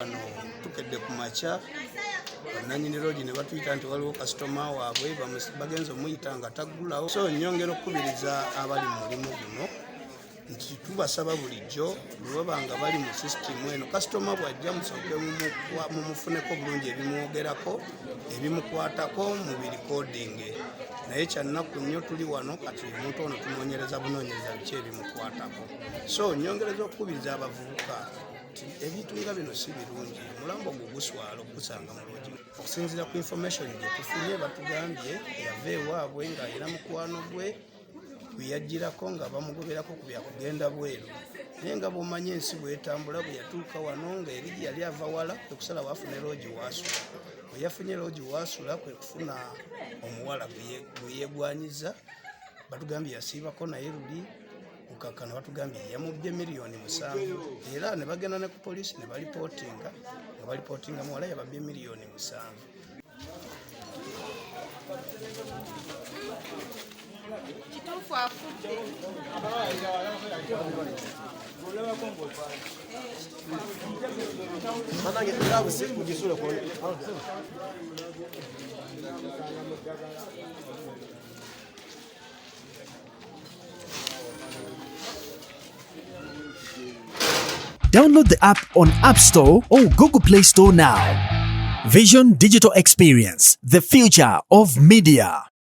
Wano tukedde ku makya bannannyini loogi ne batuyita nti waliwo kasitoma waabwe bagenza omuyita nga taggulawo. So nnyongera okukubiriza abali mu mulimu guno nti tubasaba bulijjo bwebaba nga bali mu sisitimu eno, kasitoma bw'ajja musooke mumufuneko bulungi ebimwogerako ebimukwatako mu birikodinge. Naye kyannaku nnyo tuli wano kati omuntu ono tunoonyereza bunoonyereza biki ebimukwatako. So nnyongereza okukubiriza abavubuka ebintu nga bino si birungi, mulambo gwo guswala okusanga mu loogi. Okusinziira ku information gye tufunye batugambye yava ewaabwe ng'ayina mukwano gwe bweyajjirako nga bamugoberako ku byakugenda bweru. Naye nga bw'omanyi ensi bw'etambula, bwe yatuuka wano nga eri yali ava wala kwe kusala wafuna loogi waasula. Bwe yafunye loogi waasula kwe kufuna omuwala gwe yeegwanyiza, batugambye yasiibako naye luli mukakkano, batugambye yamubbye $7,000,000 era ne bagenda ne ku poliisi ne balipootinga, nga balipootinga muwala yababbye $7,000,000. Kituufu afudde. Download the app on App Store or Google Play Store now. Vision Digital Experience, the future of media.